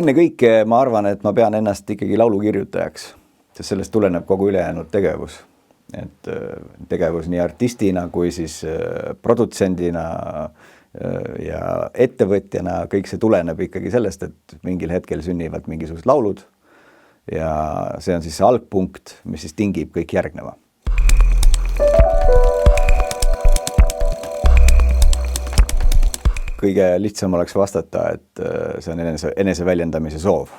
Enne kõike ma arvan, et ma pean ennast ikkagi laulukirjutajaks, sest sellest tuleneb kogu ülejäänud tegevus. Et tegevus nii artistina kui siis produtsendina ja ettevõtjana, kõik see tuleneb ikkagi sellest, et mingil hetkel sünnivad mingisugused laulud ja see on siis see algpunkt, mis siis tingib kõik järgneva. Kõige lihtsam oleks vastata, et see on enese väljendamise soov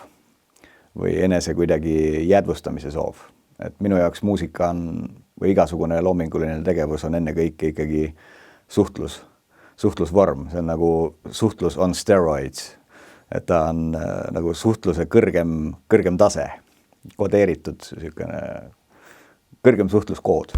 või enese kuidagi jäädvustamise soov. Et minu jaoks muusika on või igasugune loominguline tegevus on enne kõik ikkagi suhtlusvorm. See on nagu suhtlus on steroids. Et ta on nagu suhtluse kõrgem tase, kodeeritud kõrgem suhtluskood.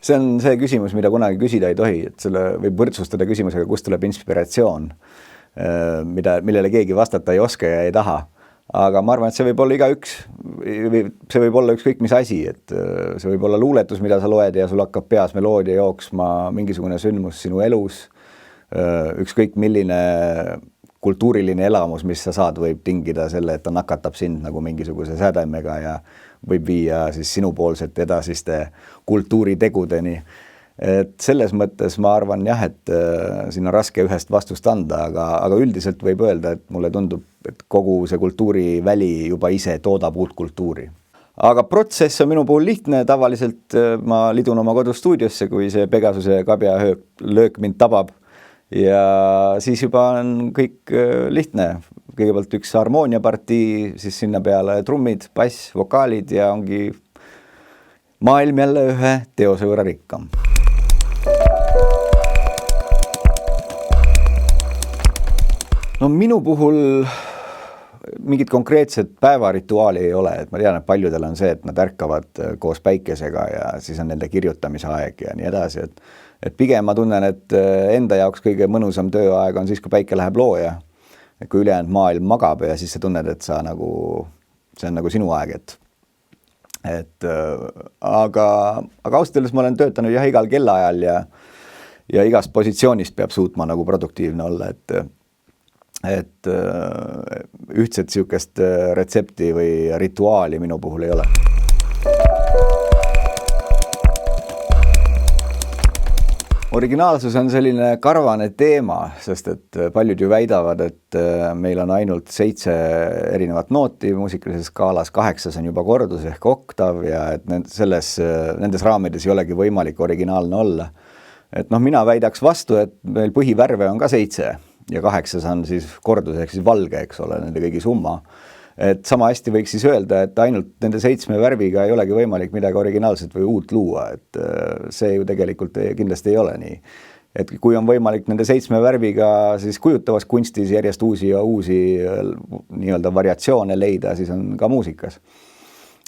See on see küsimus, mida kunagi küsida ei tohi, et selle võib võrdsustada küsimusega, kust tuleb inspiratsioon, millele keegi vastata ei oska ja ei taha. Aga ma arvan, et see võib olla igaüks, see võib olla ükskõik mis asi, et see võib olla luuletus, mida sa loed ja sul hakkab peas meloodia jooksma, mingisugune sündmus sinu elus, ükskõik milline kultuuriline elamus, mis sa saad, võib tingida selle, et ta nakatab sind nagu mingisuguse sädemega ja võib viia siis sinupoolsete edasiste kultuuritegudeni. Et selles mõttes ma arvan jah, et siin on raske ühest vastust anda, aga üldiselt võib öelda, et mulle tundub, et kogu see kultuuriväli juba ise toodab uut kultuuri. Aga protsess on minu puhul lihtne, tavaliselt ma lidun oma kodustuudiosse, kui see Pegasuse kabja löök mind tabab ja siis juba on kõik lihtne. Kõigepealt üks harmooniapartii, siis sinna peale trummid, bass, vokaalid ja ongi maailm jälle ühe teose võrra rikkam. No minu puhul mingit konkreetset päevarituaali ei ole, et ma tean, et paljudel on see, et nad ärkavad koos päikesega ja siis on nende kirjutamise aeg ja nii edasi, et pigem ma tunnen, et enda jaoks kõige mõnusam tööaeg on siis, kui päike läheb looja. Et kui ülejäänud maailm magab ja siis sa tunned, et see on nagu sinu aeg, aga ausalt öeldes ma olen töötanud jah igal kellaajal ja igast positsioonist peab suutma nagu produktiivne olla, et ühtset sihukest retsepti või rituaali minu puhul ei ole. Originaalsus on selline karvane teema, sest et paljud ju väidavad, et meil on ainult 7 erinevat nooti muusikalises skaalas, 8 on juba kordus ehk oktav ja et nendes raamides ei olegi võimalik originaalne olla. Et mina väidaks vastu, et meil põhivärve on ka 7 ja 8 on siis kordus ehk siis valge, eks ole, nende kõigi summa. Et sama hästi võiks siis öelda, et ainult nende 7 värviga ei olegi võimalik midagi originaalset või uut luua, et see ju tegelikult kindlasti ei ole nii. Et kui on võimalik nende 7 värviga siis kujutavas kunstis järjest uusi ja uusi nii-öelda variatsioone leida, siis on ka muusikas.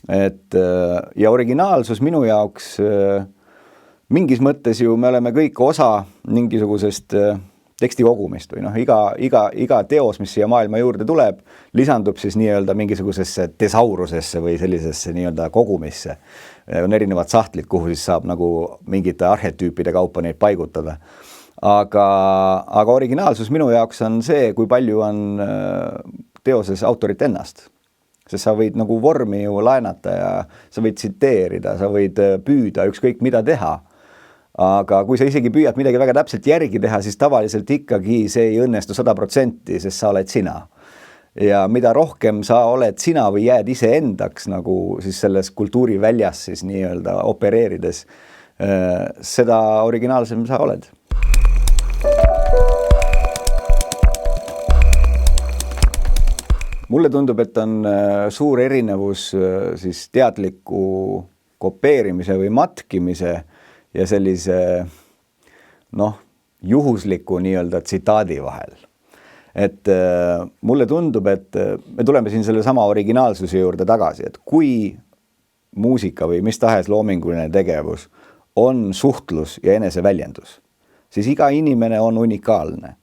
Ja originaalsus minu jaoks mingis mõttes ju me oleme kõik osa mingisugusest tekstikogumist või iga teos, mis siia maailma juurde tuleb, lisandub siis nii-öelda mingisugusesse tesaurusesse või sellisesse nii-öelda kogumisse. On erinevad sahtlid, kuhu siis saab nagu mingite arhetüüpide kaupa neid paigutada. Aga originaalsus minu jaoks on see, kui palju on teoses autorit ennast. Sest sa võid nagu vormi ju laenata ja sa võid tsiteerida, sa võid püüda ükskõik mida teha. Aga kui sa isegi püüad midagi väga täpselt järgi teha, siis tavaliselt ikkagi see ei õnnestu 100%, sest sa oled sina. Ja mida rohkem sa oled sina või jääd ise endaks nagu siis selles kultuuriväljas siis nii-öelda opereerides, seda originaalsem sa oled. Mulle tundub, et on suur erinevus siis teadliku kopeerimise või matkimise ja sellise juhusliku nii-öelda tsitaadi vahel. Et mulle tundub, et me tuleme siin selle sama originaalsuse juurde tagasi, et kui muusika või mis tahes loominguline tegevus on suhtlus ja eneseväljendus, siis iga inimene on unikaalne.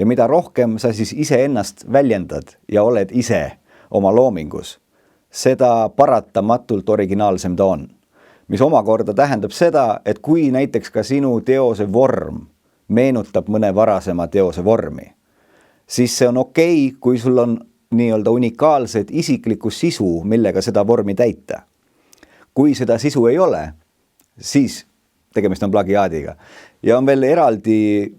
Ja mida rohkem sa siis ise ennast väljendad ja oled ise oma loomingus, seda paratamatult originaalsem ta on. Mis omakorda tähendab seda, et kui näiteks ka sinu teose vorm meenutab mõne varasema teose vormi, siis see on okei, kui sul on nii-öelda unikaalsed isiklikku sisu, millega seda vormi täita. Kui seda sisu ei ole, siis tegemist on plagiaadiga. Ja on veel eraldi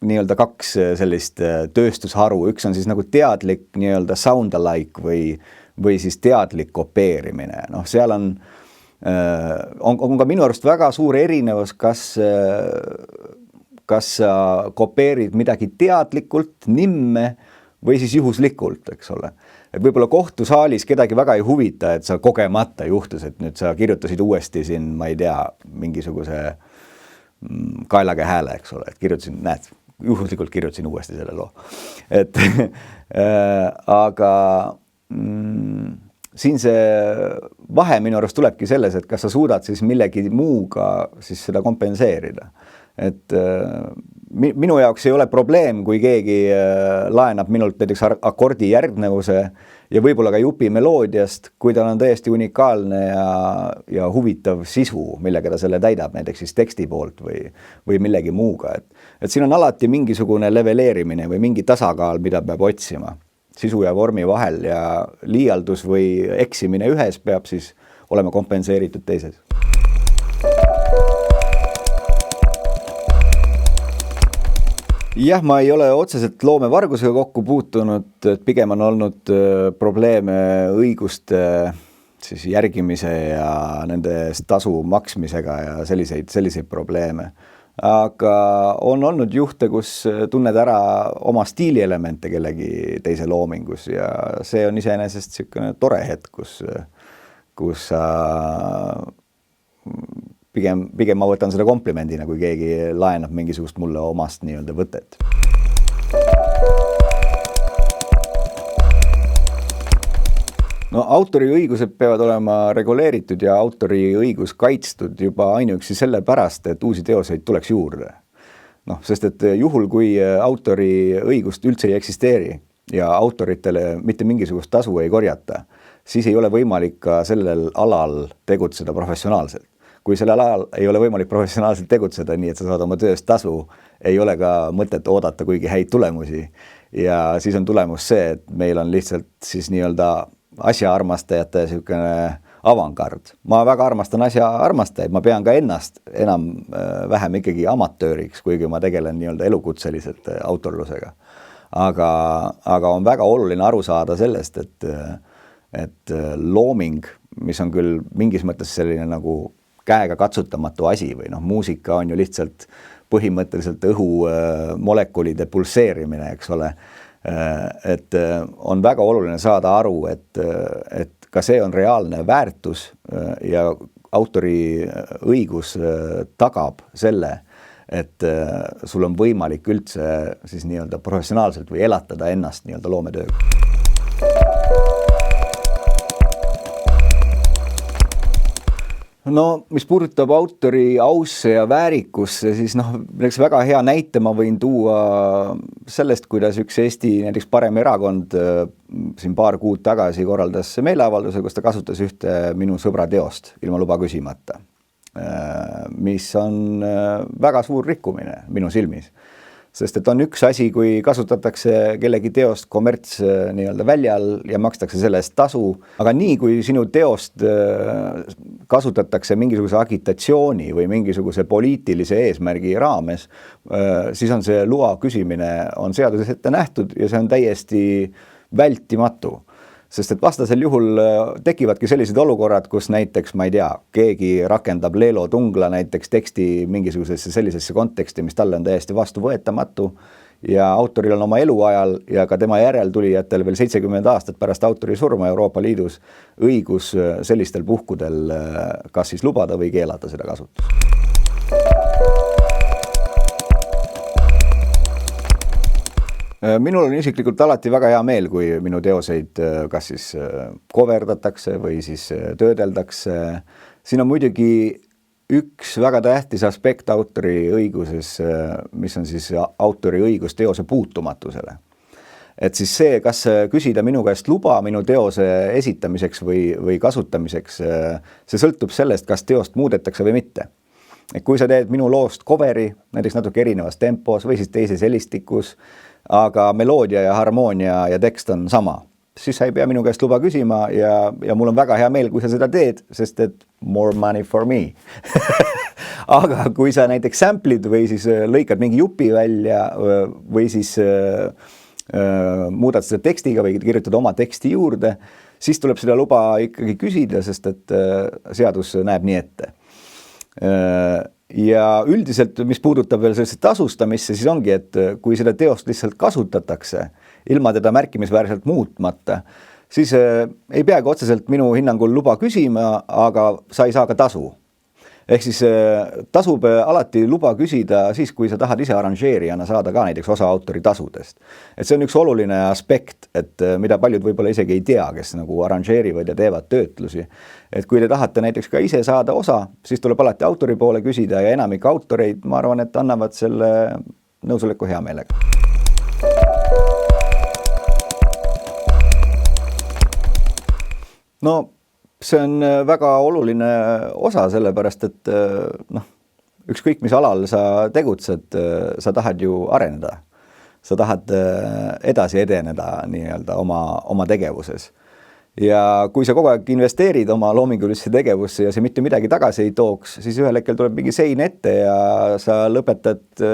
nii-öelda 2 sellist tööstusharu. Üks on siis nagu teadlik nii-öelda sound-alike või siis teadlik kopeerimine. Noh, seal on ka minu arust väga suur erinevus, kas sa kopeerid midagi teadlikult, nimme või siis juhuslikult, eks ole. Et võib-olla kohtusaalis kedagi väga ei huvita, et sa kogemata juhtus, et nüüd sa kirjutasid uuesti siin, ma ei tea, mingisuguse kaelage hääle, eks ole, et kirjutasin, näed, juhuslikult kirjutasin uuesti selle loo. Et aga siin see vahe minu arust tulebki selles, et kas sa suudad siis millegi muuga siis seda kompenseerida. Et minu jaoks ei ole probleem, kui keegi laenab minult näiteks akordi järgnevuse ja võib-olla ka jupi meloodiast, kui tal on täiesti unikaalne ja huvitav sisu, millega ta selle täidab, näiteks siis teksti poolt või millegi muuga. Et siin on alati mingisugune leveleerimine või mingi tasakaal, mida peab otsima sisu ja vormi vahel ja liialdus või eksimine ühes peab siis olema kompenseeritud teises. Jah, ma ei ole otseselt loomevargusega kokku puutunud, et pigem on olnud probleeme õiguste siis järgimise ja nende tasu maksmisega ja selliseid probleeme. Aga on olnud juhte, kus tunned ära oma stiilielemente kellegi teise loomingus ja see on iseenesest selline tore hetk, kus sa pigem ma võtan seda komplimendina, kui keegi laenab mingisugust mulle omast nii-öelda võtet. No autoriõigused peavad olema reguleeritud ja autoriõigus kaitstud juba ainuüksi selle pärast, et uusi teoseid tuleks juurde. No, sest et juhul, kui autoriõigust üldse ei eksisteeri ja autoritele mitte mingisugust tasu ei korjata, siis ei ole võimalik ka sellel alal tegutseda professionaalselt. Kui sellel alal ei ole võimalik professionaalselt tegutseda, nii et sa saad oma tööst tasu, ei ole ka mõtet oodata kuigi häid tulemusi. Ja siis on tulemus see, et meil on lihtsalt siis nii-öelda asjaarmastajate selline avangard. Ma väga armastan asjaarmastajaid, ma pean ka ennast enam vähem ikkagi amatööriks, kuigi ma tegelen nii-öelda elukutseliselt autorlusega. Aga on väga oluline aru saada sellest, et looming, mis on küll mingis mõttes selline nagu käega katsutamatu asi või muusika on ju lihtsalt põhimõtteliselt õhu molekulide pulseerimine, eks ole. Et on väga oluline saada aru, et ka see on reaalne väärtus ja autoriõigus tagab selle, et sul on võimalik üldse siis nii-öelda professionaalselt või elatada ennast nii-öelda loometööga. No, mis puudutab autori ausse ja väärikusse, siis näiteks väga hea näite ma võin tuua sellest, kuidas üks Eesti näiteks parem erakond siin paar kuud tagasi korraldas meeleavalduse, kus ta kasutas ühte minu sõbra teost ilma luba küsimata, mis on väga suur rikkumine minu silmis. Sest et on üks asi, kui kasutatakse kellegi teost kommerts nii-öelda väljal ja makstakse selle eest tasu, aga nii kui sinu teost kasutatakse mingisuguse agitatsiooni või mingisuguse poliitilise eesmärgi raames, siis on see loa küsimine on seaduses ette nähtud ja see on täiesti vältimatu. Sest et vastasel juhul tekivadki sellised olukorrad, kus näiteks, ma ei tea, keegi rakendab Leelo Tungla näiteks teksti mingisugusesse sellisesse konteksti, mis talle on täiesti vastuvõetamatu ja autoril on oma eluajal ja ka tema järeltulijatel veel 70 aastat pärast autori surma Euroopa Liidus õigus sellistel puhkudel kas siis lubada või keelata seda kasutust. Minul on isiklikult alati väga hea meel, kui minu teoseid kas siis koverdatakse või siis töödeldakse. Siin on muidugi üks väga tähtis aspekt autoriõiguses, mis on siis autoriõigus teose puutumatusele. Et siis see, kas küsida minu käest luba minu teose esitamiseks või kasutamiseks, see sõltub sellest, kas teost muudetakse või mitte. Et kui sa teed minu loost coveri, näiteks natuke erinevas tempos või siis teises helistikus, aga meloodia ja harmoonia ja tekst on sama, siis sa ei pea minu käest luba küsima ja mul on väga hea meel, kui sa seda teed, sest et more money for me. Aga kui sa näiteks sample'id või siis lõikad mingi jupi välja või siis muudad seda tekstiga või kirjutad oma teksti juurde, siis tuleb seda luba ikkagi küsida, sest et seadus näeb nii ette. Ja üldiselt, mis puudutab veel sellesse tasustamisse, siis ongi, et kui seda teost lihtsalt kasutatakse, ilma teda märkimisväärselt muutmata, siis ei peagi otseselt minu hinnangul luba küsima, aga sa ei saa ka tasu. Ehk siis tasub alati luba küsida siis, kui sa tahad ise aranžeerijana saada ka näiteks osa autori tasudest. Et see on üks oluline aspekt, et mida paljud võib-olla isegi ei tea, kes nagu aranžeerivad ja teevad töötlusi. Et kui te tahate näiteks ka ise saada osa, siis tuleb alati autori poole küsida ja enamik autoreid, ma arvan, et annavad selle nõusoleku hea meelega. No, see on väga oluline osa sellepärast, et ükskõik mis alal sa tegutsed, sa tahad ju areneda. Sa tahad edasi edeneda nii-öelda oma tegevuses. Ja kui sa kogu aeg investeerid oma loomingulisse tegevusse ja see mitte midagi tagasi ei tooks, siis ühel hetkel tuleb mingi sein ette ja sa lõpetad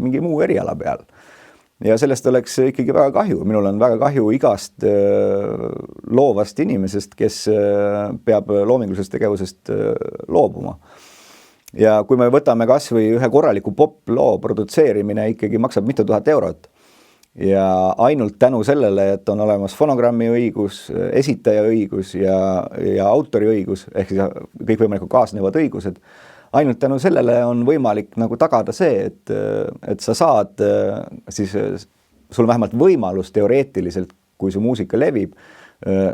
mingi muu eriala peal. Ja sellest oleks ikkagi väga kahju. Minul on väga kahju igast loovast inimesest, kes peab loomingulisest tegevusest loobuma. Ja kui me võtame kas või ühe korraliku pop-loo produtseerimine ikkagi maksab mitu tuhat eurot. Ja ainult tänu sellele, et on olemas fonogrammi õigus, esitaja õigus ja autori õigus, ehk siis kõik võimalikud kaasnevad õigused, ainult tänu sellele on võimalik nagu tagada see, et sa saad, siis sul vähemalt võimalus teoreetiliselt, kui su muusika levib,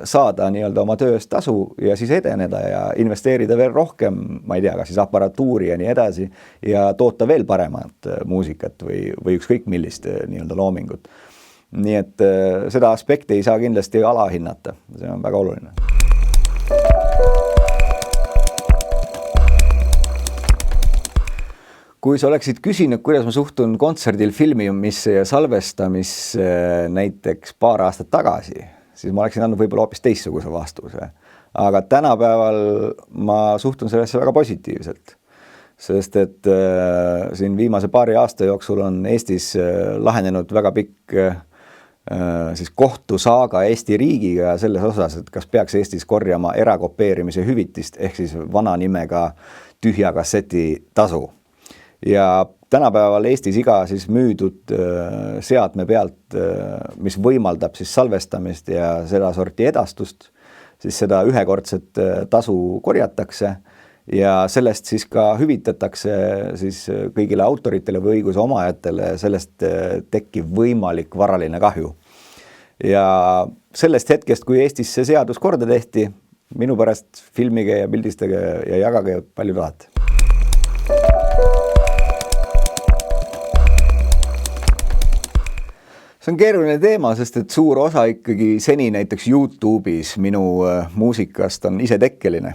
saada nii-öelda oma tööst tasu ja siis edeneda ja investeerida veel rohkem, ma ei tea, kas siis aparatuuri ja nii edasi ja toota veel paremat muusikat või ükskõik millist nii-öelda loomingut. Nii et seda aspekti ei saa kindlasti alahinnata, see on väga oluline. Kui sa oleksid küsinud, kuidas ma suhtun kontserdil filmimisse ja salvestamisse näiteks paar aastat tagasi, siis ma oleksin andnud võib-olla hoopis teistsuguse vastuse. Aga tänapäeval ma suhtun sellesse väga positiivselt, sest et siin viimase paari aasta jooksul on Eestis lahenenud väga pikk siis kohtusaaga Eesti riigiga selles osas, et kas peaks Eestis korjama erakopeerimise hüvitist ehk siis vana nimega tühja kasseti tasu. Ja tänapäeval Eestis iga siis müüdud seadme pealt, mis võimaldab siis salvestamist ja seda sorti edastust, siis seda ühekordset tasu korjatakse ja sellest siis ka hüvitatakse siis kõigile autoritele või õiguse omajatele sellest tekkiv võimalik varaline kahju. Ja sellest hetkest, kui Eestis see seadus korda tehti, minu pärast filmige ja pildistage ja jagage palju tahate. See on keeruline teema, sest et suur osa ikkagi seni näiteks YouTube'is minu muusikast on ise tekkeline.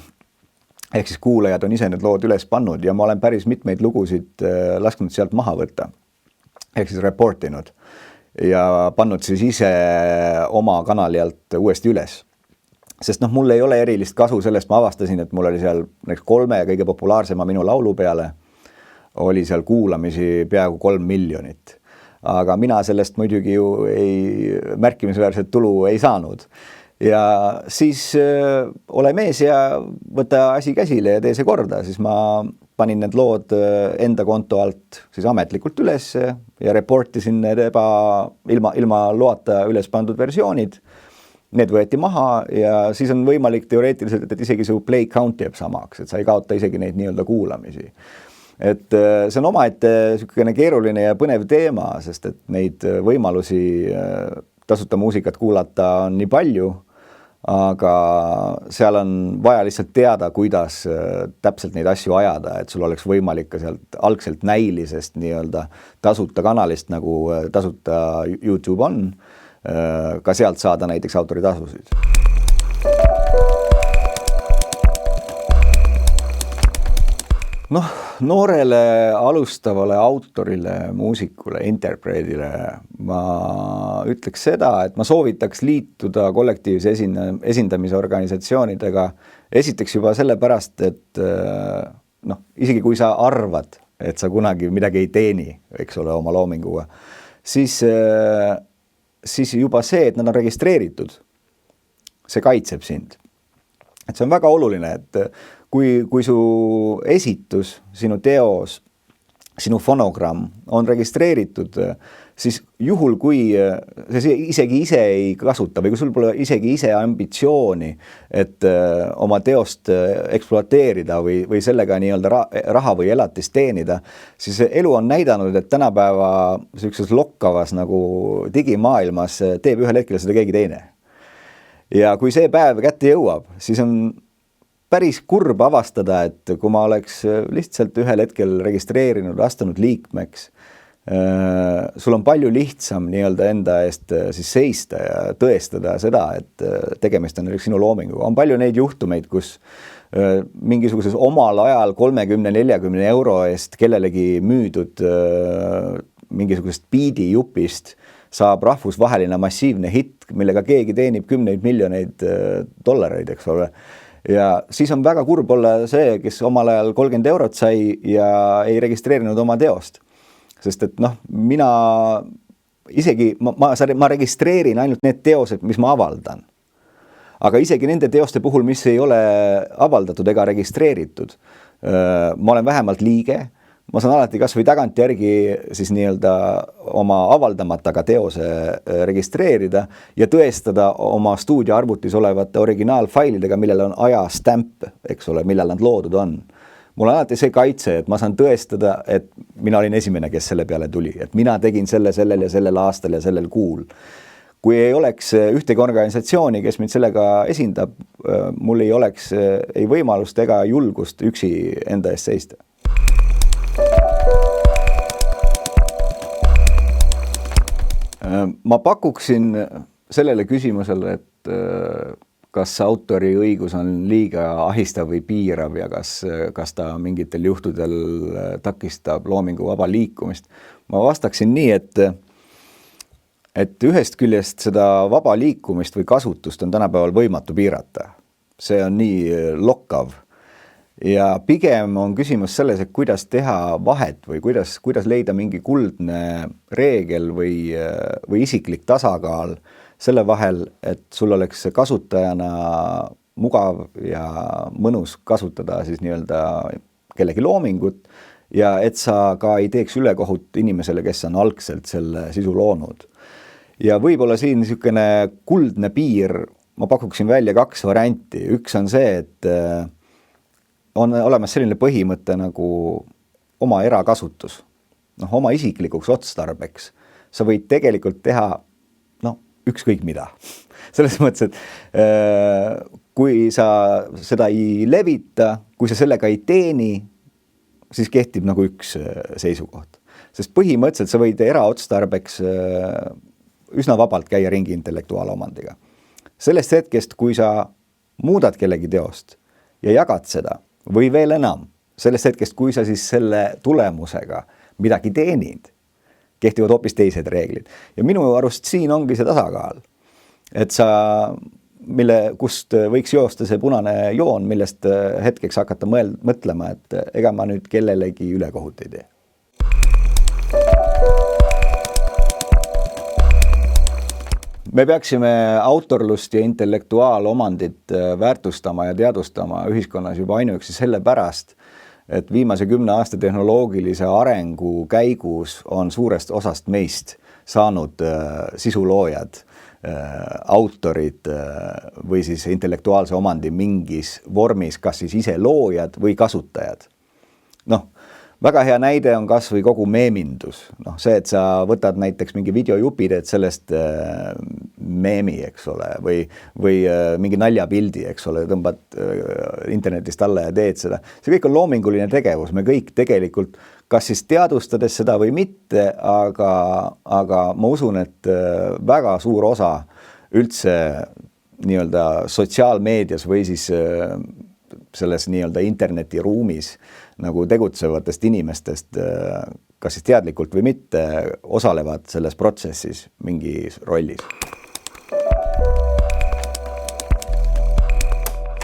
Ehk siis kuulajad on ise need lood üles pannud ja ma olen päris mitmeid lugusid lasknud sealt maha võtta. Ehk siis reportinud ja pannud siis ise oma kanali alt uuesti üles. Sest mul ei ole erilist kasu sellest, ma avastasin, et mul oli seal 3 kõige populaarsema minu laulu peale, oli seal kuulamisi peaaegu 3 miljonit. Aga mina sellest muidugi ju märkimisväärset tulu ei saanud. Ja siis ole mees ja võta asi käsile ja tee see korda, siis ma panin need lood enda konto alt siis ametlikult üles ja reportisin need ilma loata üles pandud versioonid. Need võeti maha ja siis on võimalik teoreetiliselt, et isegi su play count jääb samaks, et sa ei kaota isegi neid nii-öelda kuulamisi. Et see on omaette selline keeruline ja põnev teema, sest et neid võimalusi tasuta muusikat kuulata on nii palju, aga seal on vaja lihtsalt teada, kuidas täpselt neid asju ajada, et sul oleks võimalik ka sealt algselt näilisest nii-öelda tasuta kanalist, nagu tasuta YouTube on, ka sealt saada näiteks autoritasusid. Noh, noorele alustavale autorile, muusikule, interpreedile ma ütleks seda, et ma soovitaks liituda kollektiivse esindamise organisatsioonidega esiteks juba sellepärast, et noh, isegi kui sa arvad, et sa kunagi midagi ei teeni, eks ole, oma loominguga, siis juba see, et nad on registreeritud, see kaitseb sind. Et see on väga oluline, et kui su esitus, sinu teos, sinu fonogramm on registreeritud, siis juhul, kui see isegi ise ei kasuta või kui sul pole isegi ise ambitsiooni, et oma teost ekspluateerida või sellega nii-öelda raha või elatist teenida, siis elu on näidanud, et tänapäeva sellises lokkavas nagu digimaailmas teeb ühel hetkel seda keegi teine. Ja kui see päev kätte jõuab, siis on päris kurb avastada, et kui ma oleks lihtsalt ühel hetkel registreerinud, astunud liikmeks, sul on palju lihtsam nii-öelda enda eest siis seista ja tõestada seda, et tegemist on sinu loominguga. On palju neid juhtumeid, kus mingisuguses omal ajal 30-40 euro eest kellelegi müüdud mingisugusest beat'i-jupist saab rahvusvaheline massiivne hitt, millega keegi teenib 10 miljoneid dollareid, eks ole. Ja siis on väga kurb olla see, kes omal ajal 30 eurot sai ja ei registreerinud oma teost. Sest et noh, mina isegi, ma registreerin ainult need teosed, mis ma avaldan. Aga isegi nende teoste puhul, mis ei ole avaldatud ega registreeritud, ma olen vähemalt liige, ma saan alati kas või tagantjärgi siis nii-öelda oma avaldamata ka teose registreerida ja tõestada oma stuudioarvutis olevate originaalfailidega, millel on ajastamp, eks ole, millal nad loodud on. Mul on alati see kaitse, et ma saan tõestada, et mina olin esimene, kes selle peale tuli, et mina tegin sellel ja sellel aastal ja sellel kuul. Kui ei oleks ühtegi organisatsiooni, kes mind sellega esindab, mul ei oleks ei võimalust ega julgust üksi enda eest seista. Ma pakuksin sellele küsimusele, et kas autoriõigus on liiga ahistav või piirav ja kas ta mingitel juhtudel takistab loomingu vaba liikumist. Ma vastaksin nii, et ühest küljest seda vaba liikumist või kasutust on tänapäeval võimatu piirata. See on nii lokkav. Ja pigem on küsimus selles, et kuidas teha vahet või kuidas leida mingi kuldne reegel või isiklik tasakaal selle vahel, et sul oleks kasutajana mugav ja mõnus kasutada siis nii-öelda kellegi loomingut ja et sa ka ei teeks ülekohut inimesele, kes on algselt selle sisu loonud. Ja võib-olla siin niisugune kuldne piir, ma pakuksin välja 2 varianti. Üks on see, et on olemas selline põhimõte nagu oma erakasutus, oma isiklikuks otstarbeks. Sa võid tegelikult teha ükskõik mida. Selles mõttes, et kui sa seda ei levita, kui sa sellega ei teeni, siis kehtib nagu üks seisukoht. Sest põhimõtteliselt sa võid eraotstarbeks üsna vabalt käia ringi intellektuaalomandiga. Sellest hetkest, kui sa muudad kellegi teost ja jagad seda, või veel enam, sellest hetkest, kui sa siis selle tulemusega midagi teenid, kehtivad hoopis teised reeglid. Ja minu arust siin ongi see tasakaal, et kust võiks joosta see punane joon, millest hetkeks hakata mõtlema, et ega ma nüüd kellelegi ülekohut ei tee. Me peaksime autorlust ja intellektuaalomandit väärtustama ja teadvustama ühiskonnas juba ainuüksi selle pärast, et viimase 10 aasta tehnoloogilise arengu käigus on suurest osast meist saanud sisuloojad, autorid või siis intellektuaalse omandi mingis vormis, kas siis ise loojad või kasutajad. Väga hea näide on kas või kogu meemindus. See, et sa võtad näiteks mingi videojupi, teed sellest meemi, eks ole, või mingi naljapildi, eks ole, tõmbad internetist alla ja teed seda. See kõik on loominguline tegevus. Me kõik tegelikult, kas siis teadvustades seda või mitte, aga ma usun, et väga suur osa üldse nii-öelda sotsiaalmeedias või siis selles nii-öelda internetiruumis nagu tegutsevatest inimestest, kas siis teadlikult või mitte, osalevad selles protsessis mingis rollis.